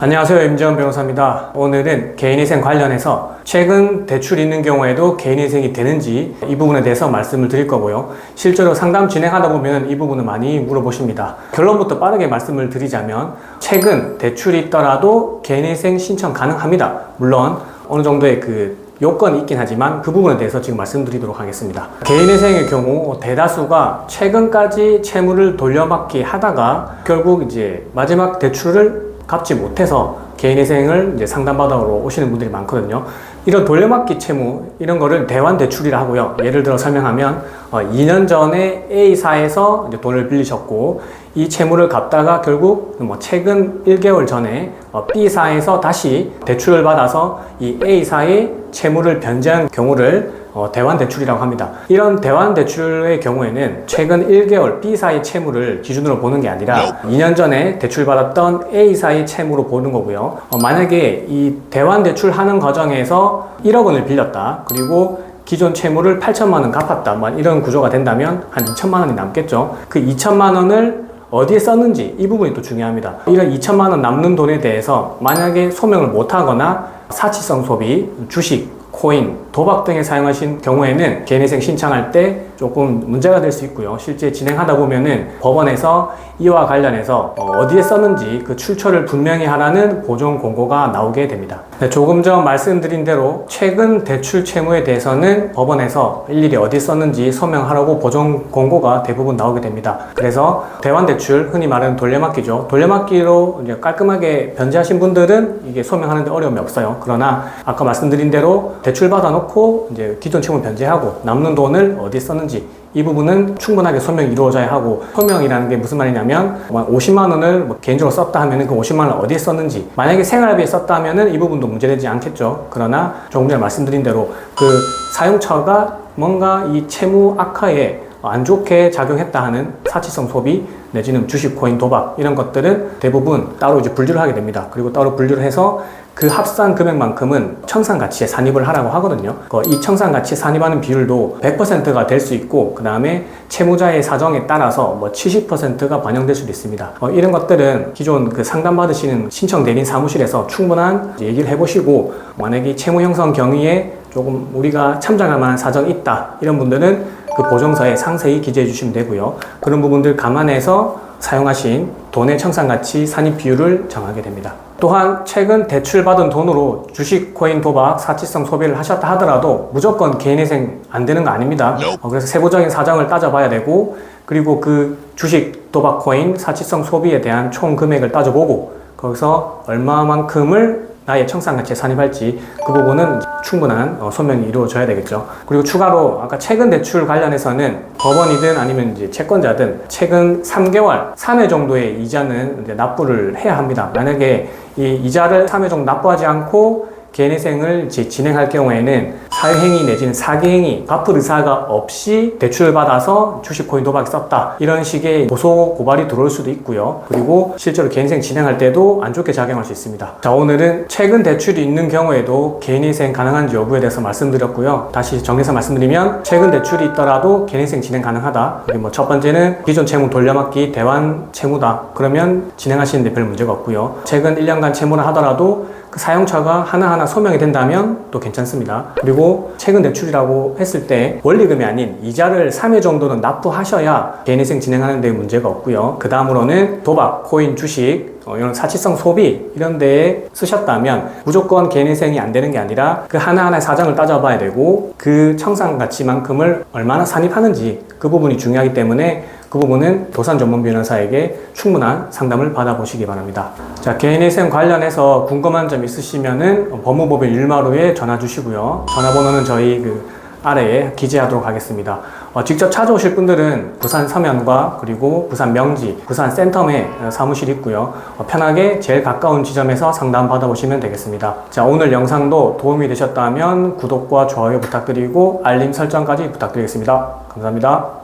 안녕하세요. 임재원 변호사입니다. 오늘은 개인회생 관련해서 최근 대출이 있는 경우에도 개인회생이 되는지 이 부분에 대해서 말씀을 드릴 거고요. 실제로 상담 진행하다 보면 이 부분을 많이 물어보십니다. 결론부터 빠르게 말씀을 드리자면 최근 대출이 있더라도 개인회생 신청 가능합니다. 물론 어느 정도의 요건이 있긴 하지만 그 부분에 대해서 지금 말씀드리도록 하겠습니다. 개인회생의 경우 대다수가 최근까지 채무를 돌려막기 하다가 결국 이제 마지막 대출을 갚지 못해서 개인회생을 이제 상담받으러 오시는 분들이 많거든요. 이런 돌려막기 채무, 이런 거를 대환대출이라 하고요. 예를 들어 설명하면 2년 전에 A사에서 이제 돈을 빌리셨고 이 채무를 갚다가 결국 최근 1개월 전에 B사에서 다시 대출을 받아서 이 A사의 채무를 변제한 경우를 대환대출이라고 합니다. 이런 대환대출의 경우에는 최근 1개월 B사의 채무를 기준으로 보는 게 아니라 2년 전에 대출받았던 A사의 채무로 보는 거고요. 만약에 이 대환대출 하는 과정에서 1억 원을 빌렸다. 그리고 기존 채무를 8천만 원 갚았다. 이런 구조가 된다면 한 2천만 원이 남겠죠. 그 2천만 원을 어디에 썼는지 이 부분이 또 중요합니다. 이런 2천만 원 남는 돈에 대해서 만약에 소명을 못하거나 사치성 소비, 주식, 코인, 도박 등에 사용하신 경우에는 개인회생 신청할 때 조금 문제가 될 수 있고요. 실제 진행하다 보면은 법원에서 이와 관련해서 어디에 썼는지 그 출처를 분명히 하라는 보존 공고가 나오게 됩니다. 조금 전 말씀드린 대로 최근 대출 채무에 대해서는 법원에서 일일이 어디에 썼는지 소명하라고 보존 공고가 대부분 나오게 됩니다. 그래서 대환대출, 흔히 말하는 돌려막기죠. 돌려막기로 이제 깔끔하게 변제하신 분들은 이게 소명하는데 어려움이 없어요. 그러나 아까 말씀드린 대로 대출 받아놓고 이제 기존 채무 변제하고 남는 돈을 어디에 썼는지 이 부분은 충분하게 소명이 이루어져야 하고, 소명이라는 게 무슨 말이냐면 50만 원을 개인적으로 썼다 하면은 그 50만 원을 어디에 썼는지, 만약에 생활비에 썼다 하면은 이 부분도 문제되지 않겠죠. 그러나 조금 전에 말씀드린 대로 그 사용처가 뭔가 이 채무 악화에 안 좋게 작용했다 하는 사치성 소비 내지는 주식, 코인, 도박 이런 것들은 대부분 따로 이제 분류를 하게 됩니다. 그리고 따로 분류를 해서 그 합산 금액만큼은 청산가치에 산입을 하라고 하거든요. 이 청산가치에 산입하는 비율도 100%가 될 수 있고, 그 다음에 채무자의 사정에 따라서 70%가 반영될 수도 있습니다. 이런 것들은 기존 상담받으시는 신청 대리인 사무실에서 충분한 얘기를 해보시고, 만약에 채무 형성 경위에 조금 우리가 참작할 만한 사정이 있다 이런 분들은 그 보증서에 상세히 기재해 주시면 되고요. 그런 부분들 감안해서 사용하신 돈의 청산가치 산입 비율을 정하게 됩니다. 또한 최근 대출받은 돈으로 주식, 코인, 도박, 사치성 소비를 하셨다 하더라도 무조건 개인회생 안 되는 거 아닙니다. 그래서 세부적인 사정을 따져봐야 되고, 그리고 그 주식, 도박, 코인, 사치성 소비에 대한 총 금액을 따져보고 거기서 얼마만큼을 나의 청산가치에 산입할지 그 부분은 충분한 소명이 이루어져야 되겠죠. 그리고 추가로 아까 최근 대출 관련해서는 법원이든 아니면 이제 채권자든 최근 3개월, 3회 정도의 이자는 이제 납부를 해야 합니다. 만약에 이 이자를 3회 정도 납부하지 않고 개인회생을 진행할 경우에는 사유행위 내지는 사기행위, 갚을 의사가 없이 대출을 받아서 주식, 코인, 도박에 썼다 이런 식의 고소, 고발이 들어올 수도 있고요. 그리고 실제로 개인회생 진행할 때도 안 좋게 작용할 수 있습니다. 자, 오늘은 최근 대출이 있는 경우에도 개인회생 가능한지 여부에 대해서 말씀드렸고요. 다시 정리해서 말씀드리면 최근 대출이 있더라도 개인회생 진행 가능하다. 첫 번째는 기존 채무 돌려막기 대환 채무다. 그러면 진행하시는데 별 문제가 없고요. 최근 1년간 채무를 하더라도 그 사용처가 하나하나 소명이 된다면 또 괜찮습니다. 그리고 최근 대출이라고 했을 때 원리금이 아닌 이자를 3회 정도는 납부하셔야 개인회생 진행하는 데 문제가 없고요. 그 다음으로는 도박, 코인, 주식 이런 사치성 소비 이런 데에 쓰셨다면 무조건 개인회생이 안 되는 게 아니라 그 하나하나의 사정을 따져봐야 되고 그 청산가치만큼을 얼마나 산입하는지 그 부분이 중요하기 때문에 그 부분은 도산 전문 변호사에게 충분한 상담을 받아보시기 바랍니다. 자, 개인회생 관련해서 궁금한 점 있으시면은 법무법인 1마루에 전화 주시고요. 전화번호는 저희 아래에 기재하도록 하겠습니다. 직접 찾아오실 분들은 부산 서면과 그리고 부산 명지, 부산 센텀에 사무실이 있고요. 편하게 제일 가까운 지점에서 상담 받아보시면 되겠습니다. 자, 오늘 영상도 도움이 되셨다면 구독과 좋아요 부탁드리고 알림 설정까지 부탁드리겠습니다. 감사합니다.